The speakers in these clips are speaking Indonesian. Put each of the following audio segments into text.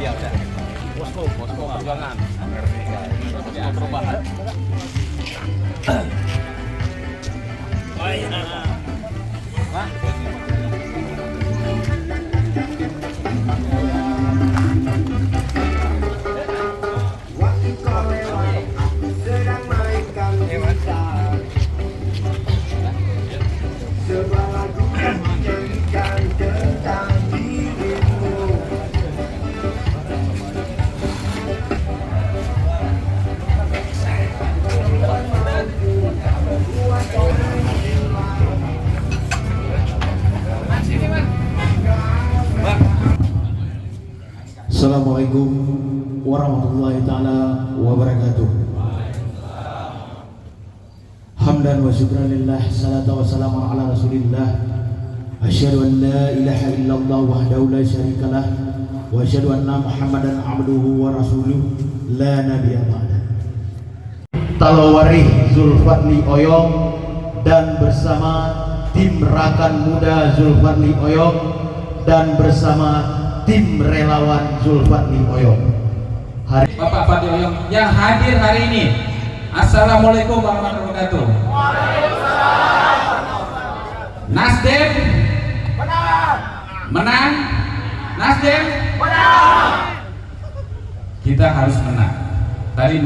Iya udah. Posko perjuangan. Posko perubahan. Baik. Pak. Assalamualaikum warahmatullahi ta'ala wabarakatuh. Hamdan wa syukran lillah, salatu wa salamu ala rasulillah. Asyhadu an la ilaha illallah wahdahu la syarikalah, wa asyhadu anna muhammadan abduhu wa rasuluh la nabiyya ba'da. Talawarih Zulfadli Oyong dan bersama tim Rakan Muda Zulfadli Oyong dan bersama tim relawan Zulfadli Oyong. Bapak Fadli Oyong yang hadir hari ini. Assalamualaikum warahmatullahi wabarakatuh. Nasdem menang. Nasdem menang. Kita harus menang. Tadi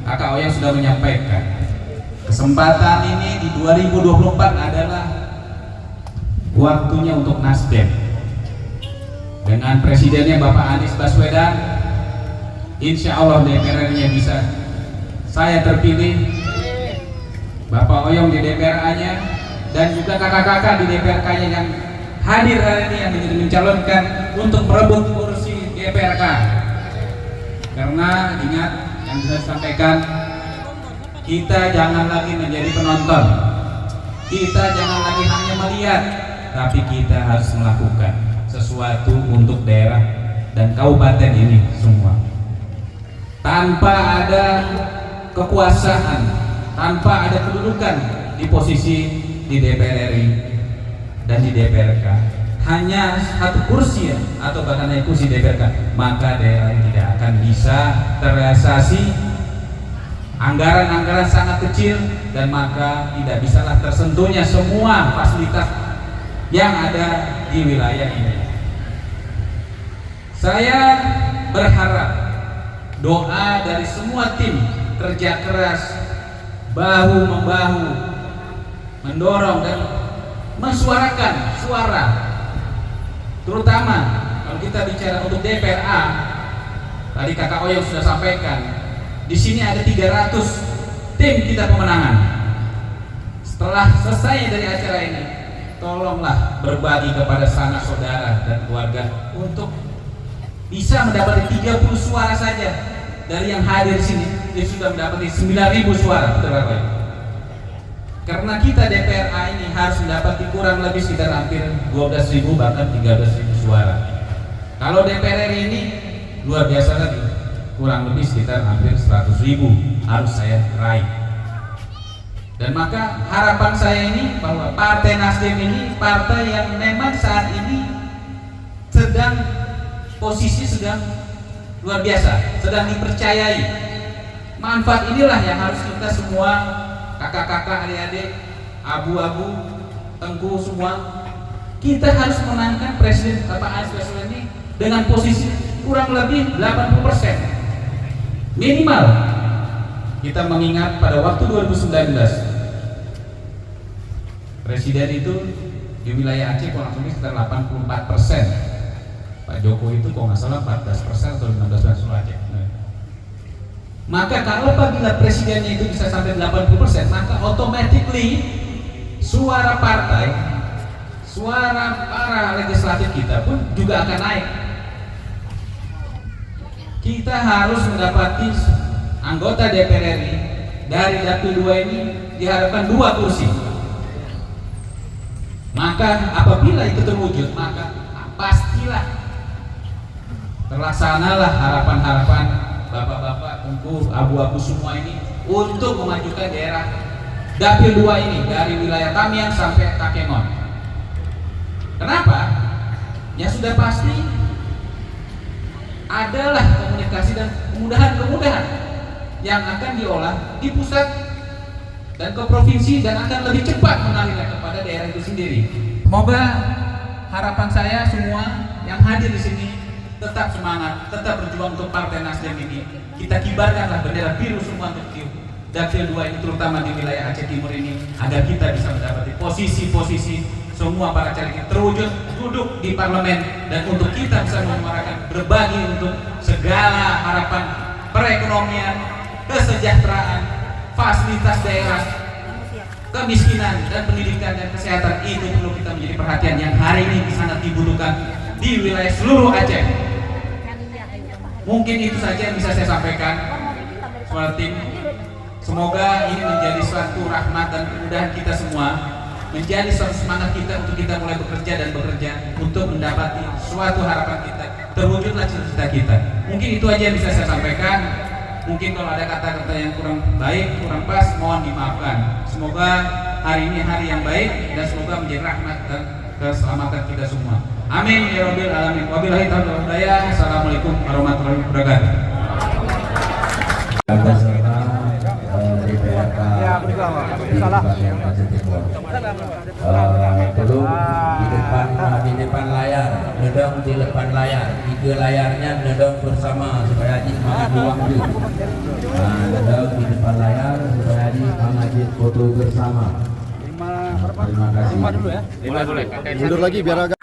Kakak Oyong sudah menyampaikan kesempatan ini di 2024 adalah waktunya untuk Nasdem. Dengan presidennya Bapak Anies Baswedan, insya Allah DPR-nya bisa saya terpilih, Bapak Oyong di DPRA-nya, dan juga kakak-kakak di DPRK-nya yang hadir hari ini yang mencalonkan untuk merebut kursi DPRK. Karena ingat yang saya sampaikan, kita jangan lagi menjadi penonton, kita jangan lagi hanya melihat, tapi kita harus melakukan sesuatu untuk daerah dan kabupaten ini semua. Tanpa ada kekuasaan, tanpa ada kedudukan di posisi di DPR RI dan di DPRK, hanya satu kursi atau bahkan naik kursi DPRK, maka daerah ini tidak akan bisa terrealisasi. Anggaran-anggaran sangat kecil dan maka tidak bisalah tersentuhnya semua fasilitas yang ada di wilayah ini. Saya berharap doa dari semua tim kerja keras, bahu membahu, mendorong dan mensuarakan suara, terutama kalau kita bicara untuk DPRA. Tadi Kakak Oyong sudah sampaikan, di sini ada 300 tim kita pemenangan. Setelah selesai dari acara ini, tolonglah berbagi kepada sanak saudara dan keluarga untuk bisa mendapati 30 suara saja dari yang hadir di sini. Dia sudah mendapati 9.000 suara, betul Bapak? Karena kita DPRA ini harus mendapati kurang lebih sekitar hampir 12.000 bahkan 13.000 suara. Kalau DPR RI ini luar biasa lagi, kurang lebih sekitar hampir 100.000 harus saya raih. Dan maka harapan saya ini bahwa Partai Nasdem ini partai yang memang saat ini posisi sedang luar biasa, sedang dipercayai. Manfaat inilah yang harus kita semua, kakak-kakak, adik-adik, abu-abu, tengku semua, kita harus menangkan Presiden Bapak Anies Baswedan ini dengan posisi kurang lebih 80% minimal. Kita mengingat pada waktu 2019 Presiden itu di wilayah Aceh kurang lebih sekitar 84%. Pak Jokowi itu kalau nggak salah 14% atau 15% Aceh. Maka kalau apabila presidennya itu bisa sampai 80%, maka automatically suara partai, suara para legislatif kita pun juga akan naik. Kita harus mendapati anggota DPR RI dari dapil 2 ini diharapkan 2 kursi. Maka apabila itu terwujud, maka pastilah terlaksanalah harapan-harapan bapak-bapak, tengku, abu-abu semua ini untuk memajukan daerah dapil 2 ini dari wilayah Tamiang sampai Takengon. Kenapa? Ya sudah pasti adalah komunikasi dan kemudahan-kemudahan yang akan diolah di pusat dan ke provinsi dan akan lebih cepat mengalirnya kepada daerah itu sendiri. Semoga harapan saya semua yang hadir di sini tetap semangat, tetap berjuang untuk Partai Nasdem ini. Kita kibarkanlah bendera biru semua untuk Dapil 2 ini, terutama di wilayah Aceh Timur ini, agar kita bisa mendapati posisi-posisi semua para caleg terwujud duduk di parlemen, dan untuk kita bisa menyuarakan berbagi untuk segala harapan perekonomian, kesejahteraan, fasilitas daerah, kemiskinan dan pendidikan dan kesehatan. Itu perlu kita menjadi perhatian yang hari ini sangat dibutuhkan di wilayah seluruh Aceh. Mungkin itu saja yang bisa saya sampaikan. Suara tim, semoga ini menjadi suatu rahmat dan kemudahan kita semua, menjadi suatu semangat kita untuk kita mulai bekerja dan bekerja untuk mendapati suatu harapan kita, terwujudlah cita-cita kita. Mungkin itu aja yang bisa saya sampaikan. Mungkin kalau ada kata-kata yang kurang baik, kurang pas, mohon dimaafkan. Semoga hari ini hari yang baik dan semoga menjadi rahmat dan keselamatan kita semua. Amin ya rabbil alamin. Wabillahi taufiq wal hidayah. Assalamualaikum warahmatullahi wabarakatuh. Beserta DPRK Kabupaten Aceh Timur. Belum di depan layar, nedong di depan layar, 3 layarnya nedong bersama supaya Haji makan waktu. Nedong di depan layar supaya Haji mengaji foto bersama. Terima kasih. Lima dulu ya. 5 dulu ya. Mundur lagi biar agak.